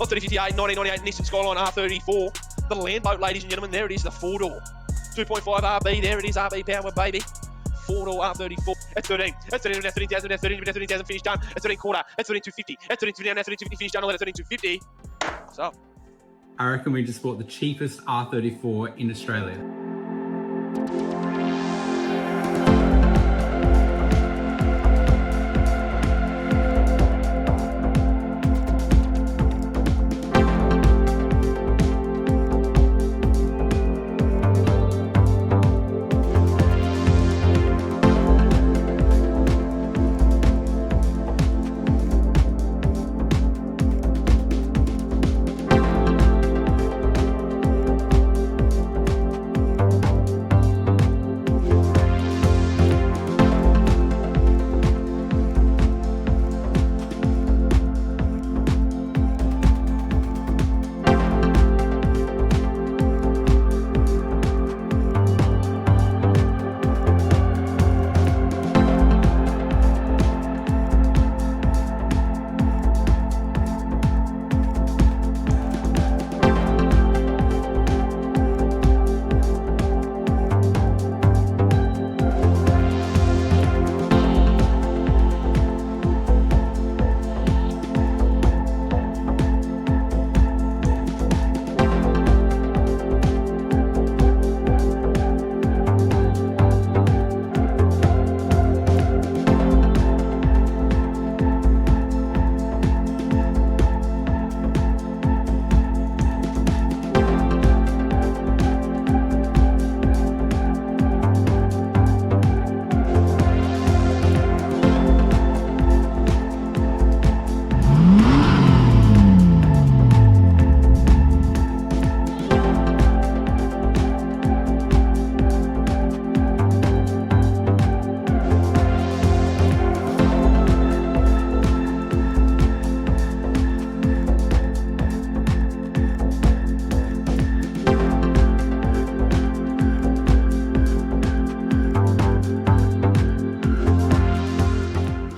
On 3058, 1998 Nissan Skyline R34. The land boat, ladies and gentlemen, there it is, the 4-door. 2.5 RB, there it is, RB power, baby. 4-door R34. That's 13. That's 13. That's 13,000. That's 13. That's 13,000. Finish done. That's 13 quarter. That's 13,250. That's 13,250. That's 13,250. Finish done. All that's 13,250. What's up? I reckon we just bought the cheapest R34 in Australia.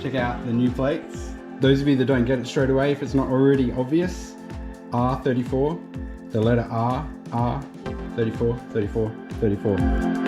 Check out the new plates. Those of you that don't get it straight away, if it's not already obvious, R34, the letter R, 34, 34, 34.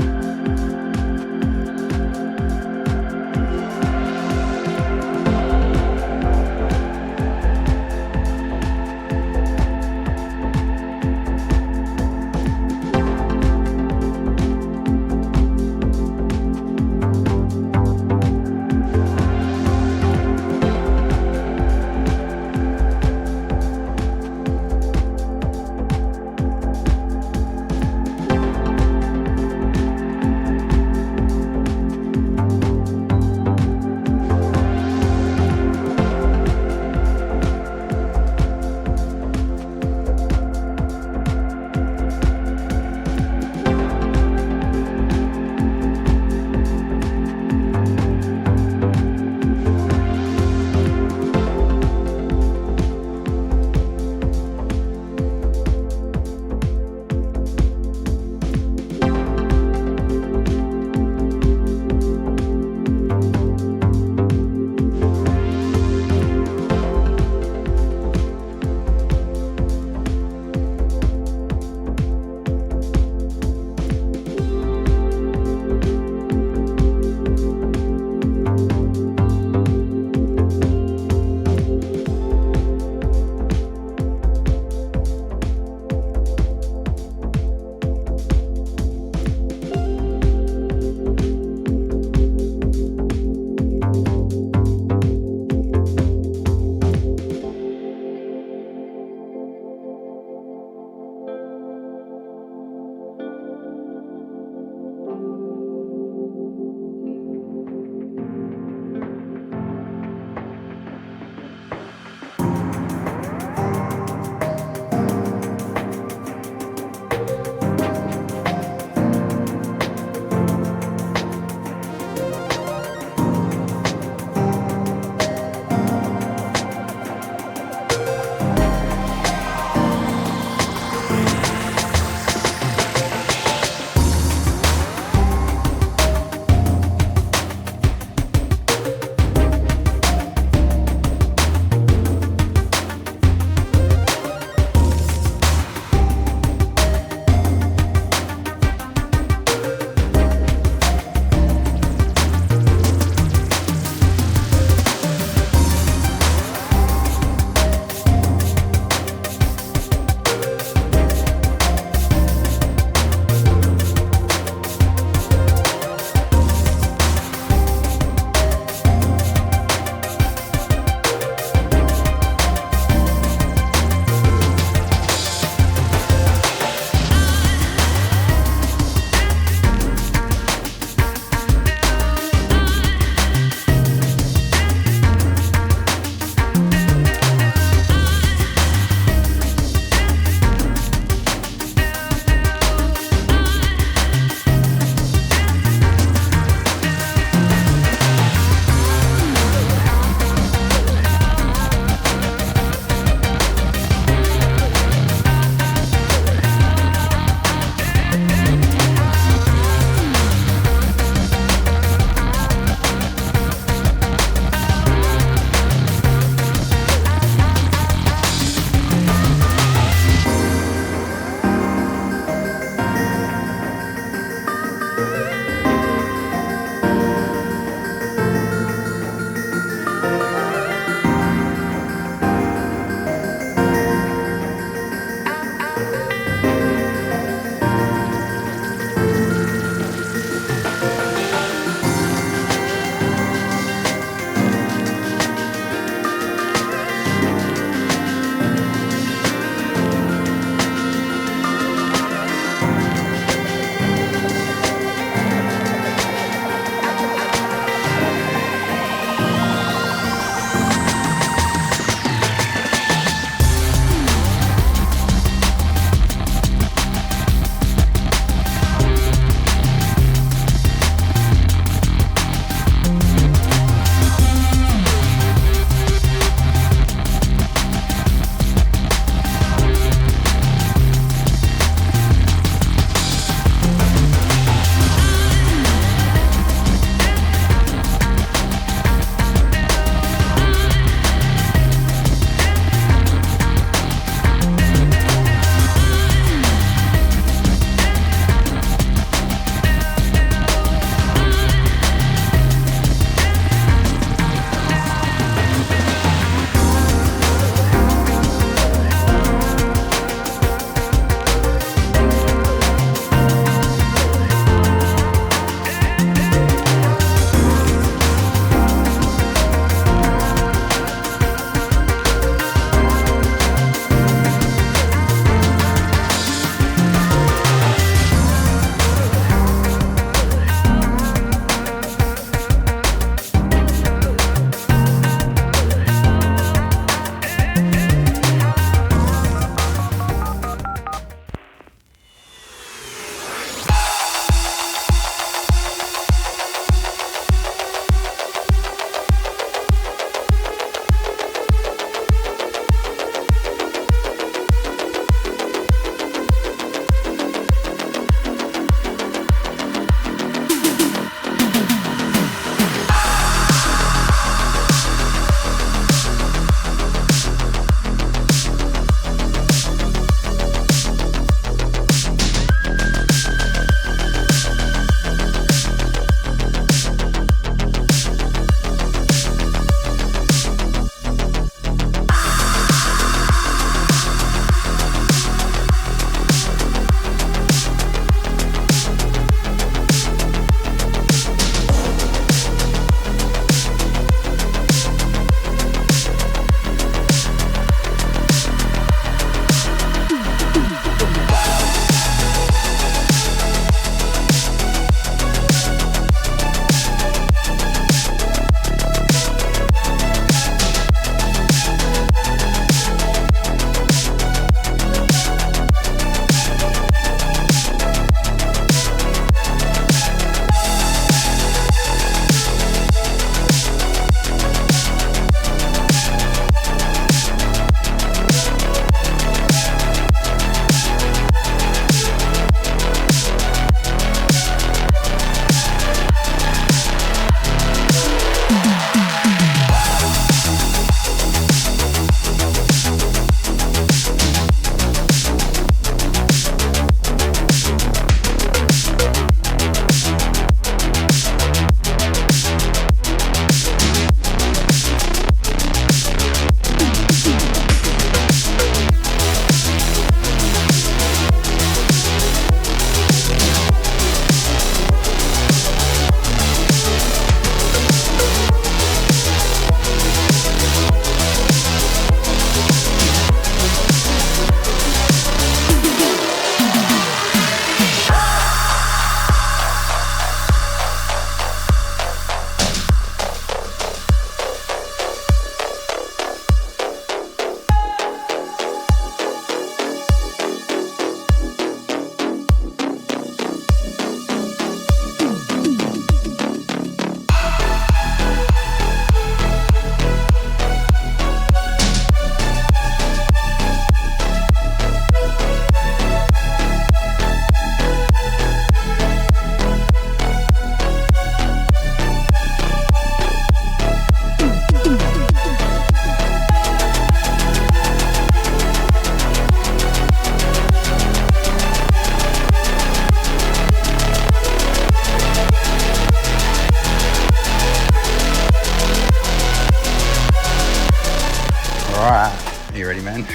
Alright, are you ready, man?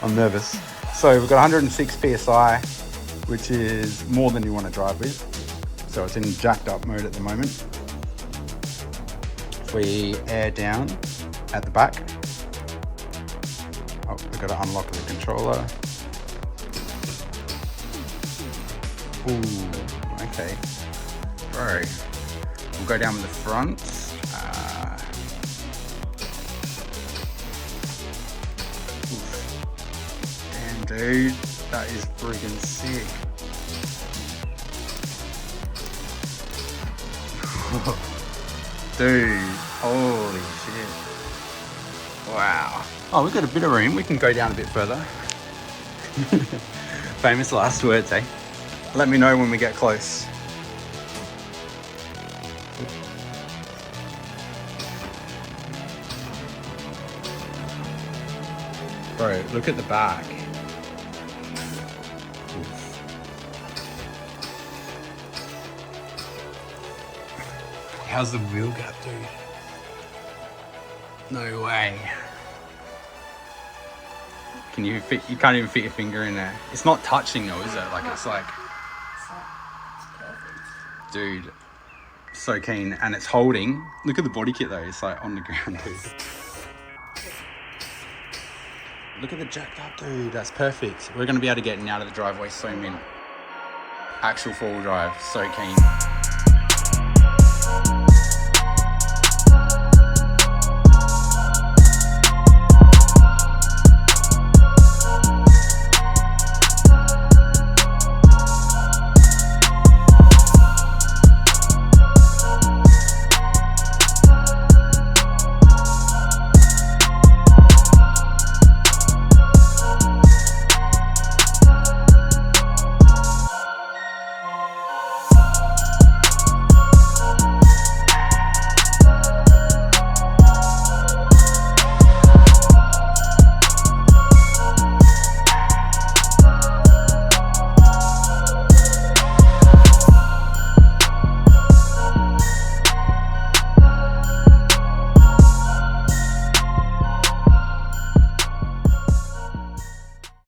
I'm nervous. So we've got 106 PSI, which is more than you want to drive with. So it's in jacked up mode at the moment. If we air down at the back, oh, we've got to unlock the controller. Ooh, okay. Bro, we'll go down with the front. Damn, dude, that is freaking sick. Dude, holy shit. Wow. Oh, we've got a bit of room. We can go down a bit further. Famous last words, eh? Let me know when we get close. Bro, look at the back. How's the wheel gap, dude? No way. Can you fit? You can't even fit your finger in there. It's not touching though, is it? Like it's like, dude, so keen, and it's holding. Look at the body kit though. It's like on the ground, dude. Look at the jacked up, dude. That's perfect. We're gonna be able to get in and out of the driveway so min. Actual four-wheel drive. So keen.